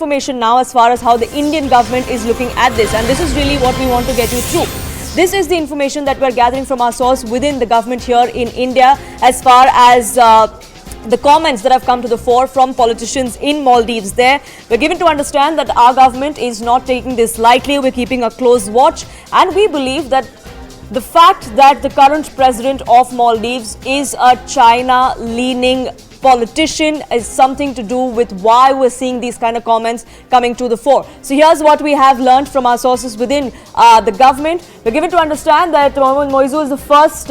Information now as far as how the Indian government is looking at this, and this is really what we want to get you through. This is the information that we're gathering from our source within the government here in India as far as the comments that have come to the fore from politicians in Maldives there. We're given to understand that our government is not taking this lightly. We're keeping a close watch, and we believe that the fact that the current president of Maldives is a China-leaning politician is something to do with why we're seeing these kind of comments coming to the fore. So here's what we have learned from our sources within the government. We're given to understand that Mohammad Moizu is the first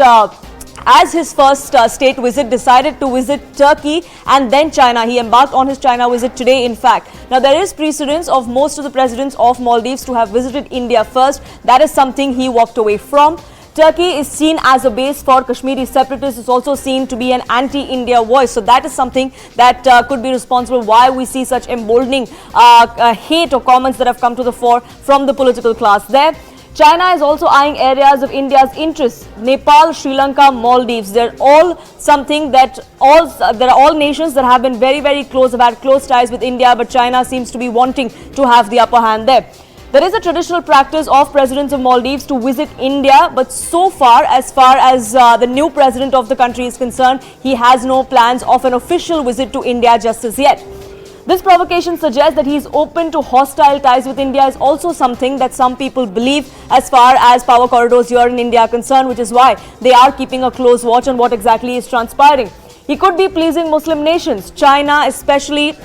as his first state visit, decided to visit Turkey and then China. He embarked on his China visit today, in fact. Now, there is precedence of most of the presidents of Maldives to have visited India first. That is something he walked away from. Turkey is seen as a base for Kashmiri separatists. It's also seen to be an anti-India voice. So that is something that could be responsible why we see such emboldening hate or comments that have come to the fore from the political class there. China is also eyeing areas of India's interests. Nepal, Sri Lanka, Maldives. They're all something that there are all nations that have been very, very close, have had close ties with India, but China seems to be wanting to have the upper hand there. There is a traditional practice of presidents of Maldives to visit India, but so far as the new president of the country is concerned, he has no plans of an official visit to India just as yet. This provocation suggests that he is open to hostile ties with India is also something that some people believe as far as power corridors here in India are concerned, which is why they are keeping a close watch on what exactly is transpiring. He could be pleasing Muslim nations, China especially,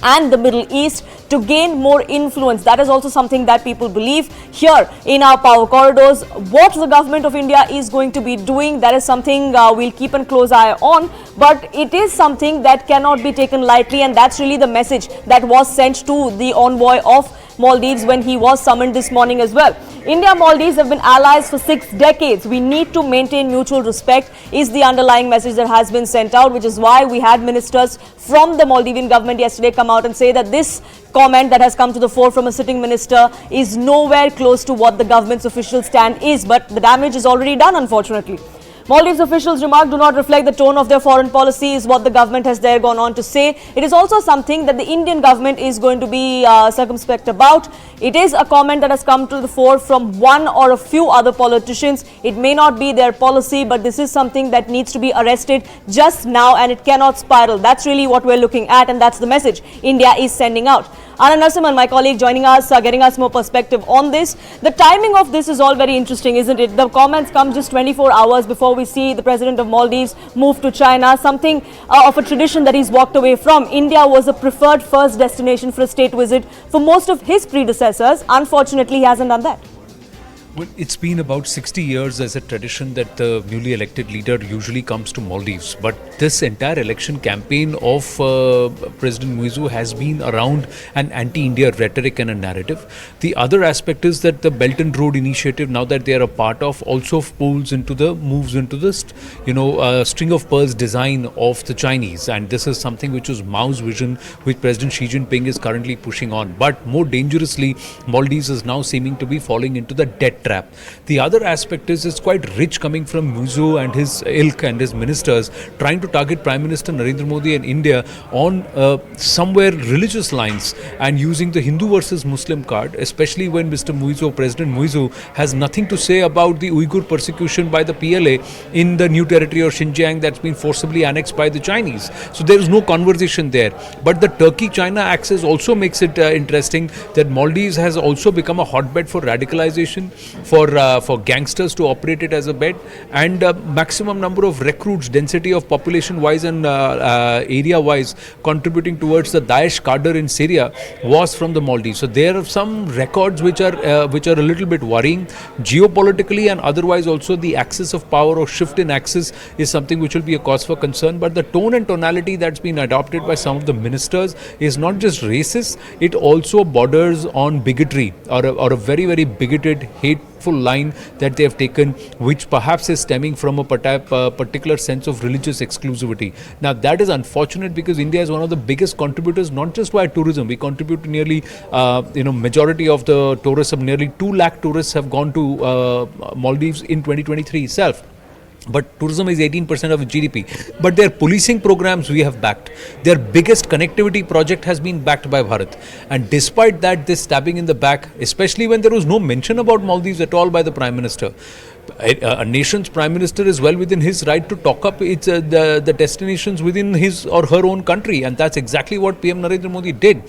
and the Middle East to gain more influence. That is also something that people believe here in our power corridors. What the government of India is going to be doing, that is something we'll keep a close eye on, but it is something that cannot be taken lightly, and that's really the message that was sent to the envoy of Maldives when he was summoned this morning as well. India and Maldives have been allies for 6 decades. We need to maintain mutual respect is the underlying message that has been sent out, which is why we had ministers from the Maldivian government yesterday come out and say that this comment that has come to the fore from a sitting minister is nowhere close to what the government's official stand is, but the damage is already done, unfortunately. Maldives officials' remark do not reflect the tone of their foreign policy is what the government has there gone on to say. It is also something that the Indian government is going to be circumspect about. It is a comment that has come to the fore from one or a few other politicians. It may not be their policy, but this is something that needs to be arrested just now, and it cannot spiral. That's really what we're looking at, and that's the message India is sending out. Anand Narasimhan, my colleague, joining us, getting us more perspective on this. The timing of this is all very interesting, isn't it? The comments come just 24 hours before we see the president of Maldives move to China, something of a tradition that he's walked away from. India was a preferred first destination for a state visit for most of his predecessors. Unfortunately, he hasn't done that. Well, it's been about 60 years as a tradition that the newly elected leader usually comes to Maldives. But this entire election campaign of President Moizu has been around an anti-India rhetoric and a narrative. The other aspect is that the Belt and Road Initiative, now that they are a part of, also moves into the string of pearls design of the Chinese. And this is something which was Mao's vision, which President Xi Jinping is currently pushing on. But more dangerously, Maldives is now seeming to be falling into the debt trap. The other aspect is it's quite rich coming from Moizu and his ilk and his ministers trying to target Prime Minister Narendra Modi and India on somewhere religious lines and using the Hindu versus Muslim card, especially when President Moizu has nothing to say about the Uyghur persecution by the PLA in the new territory of Xinjiang that's been forcibly annexed by the Chinese. So there is no conversation there. But the Turkey-China axis also makes it interesting that Maldives has also become a hotbed for radicalization, for gangsters to operate it as a bed, and maximum number of recruits, density of population wise and area wise contributing towards the Daesh cadre in Syria was from the Maldives. So there are some records which are a little bit worrying geopolitically, and otherwise also the axis of power or shift in axis is something which will be a cause for concern. But the tone and tonality that's been adopted by some of the ministers is not just racist, it also borders on bigotry or a very, very bigoted, hateful line that they have taken, which perhaps is stemming from a particular sense of religious exclusivity. Now that is unfortunate because India is one of the biggest contributors, not just via tourism. We contribute to nearly, majority of the tourism, nearly 2 lakh tourists have gone to Maldives in 2023 itself. but tourism is 18% of GDP. But their policing programs we have backed. Their biggest connectivity project has been backed by Bharat. And despite that, this stabbing in the back, especially when there was no mention about Maldives at all by the Prime Minister. A nation's Prime Minister is well within his right to talk up the destinations within his or her own country, and that's exactly what PM Narendra Modi did.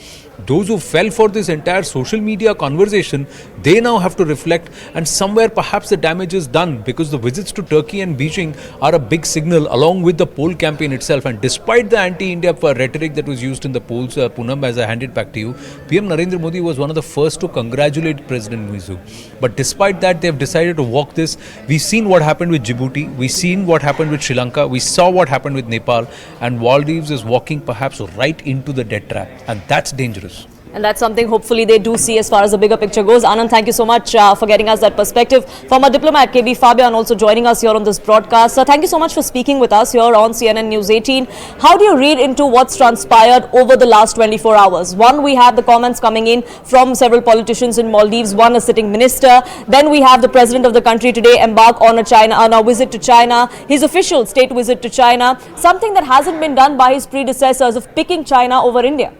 Those who fell for this entire social media conversation, they now have to reflect, and somewhere perhaps the damage is done, because the visits to Turkey and Beijing are a big signal along with the poll campaign itself. And despite the anti-India rhetoric that was used in the polls, Poonam, as I hand it back to you, PM Narendra Modi was one of the first to congratulate President Muizu. But despite that, they have decided to walk this. We've seen what happened with Djibouti, we've seen what happened with Sri Lanka, we saw what happened with Nepal, and Maldives is walking perhaps right into the debt trap, and that's dangerous. And that's something hopefully they do see as far as the bigger picture goes. Anand, thank you so much for getting us that perspective. Former diplomat KB Fabian also joining us here on this broadcast. So thank you so much for speaking with us here on CNN News 18. How do you read into what's transpired over the last 24 hours? One, we have the comments coming in from several politicians in Maldives. One, a sitting minister. Then we have the president of the country today embark on a visit to China. His official state visit to China. Something that hasn't been done by his predecessors of picking China over India.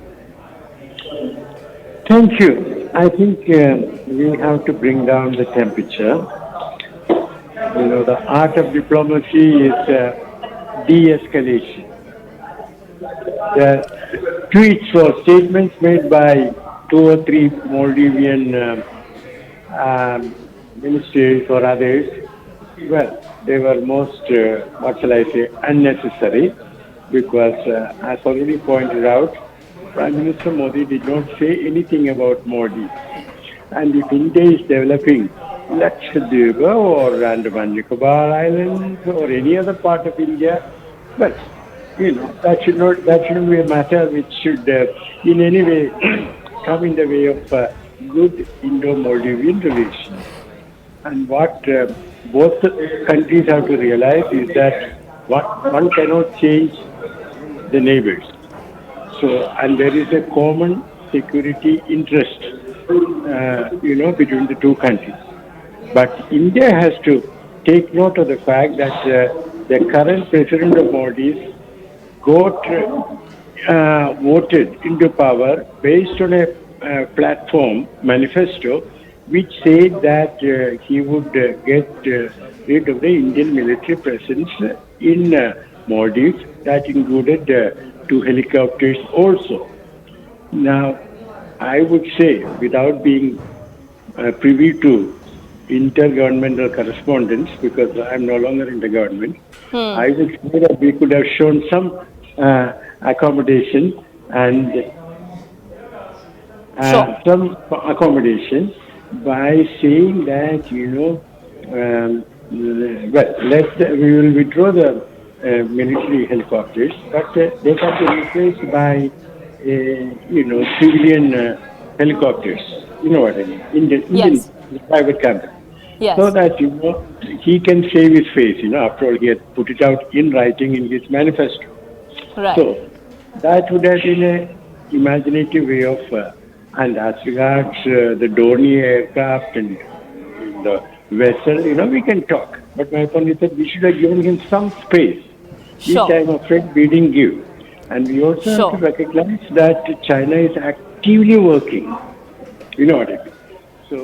Thank you. I think we have to bring down the temperature. You know, the art of diplomacy is de-escalation. The tweets or statements made by 2 or 3 Maldivian ministers or others, well, they were most, what shall I say, unnecessary, because as already pointed out, Prime Minister Modi did not say anything about Maldives. And if India is developing Lakshadweep or Andaman Nicobar Islands or any other part of India, well, you know, that shouldn't be a matter which should in any way come in the way of good Indo-Maldivian relations. And what both countries have to realize is that one cannot change the neighbors. So, and there is a common security interest, between the two countries. But India has to take note of the fact that the current president of Maldives got voted into power based on a platform, manifesto, which said that he would get rid of the Indian military presence in Maldives. That included 2 helicopters also. Now, I would say, without being privy to intergovernmental correspondence, because I am no longer in the government, I would say that we could have shown some accommodation and some accommodation by saying that, we will withdraw the military helicopters, but they can be replaced by, civilian helicopters. You know what I mean? Indian private company. Yes. So that, he can save his face. After all, he had put it out in writing in his manifesto. Right. So that would have been an imaginative way of, and as regards the Dornier aircraft and the vessel, we can talk. But my point is that we should have given him some space. Sure. Which I'm afraid we didn't give. And we also have to recognize that China is actively working. You know what I mean? So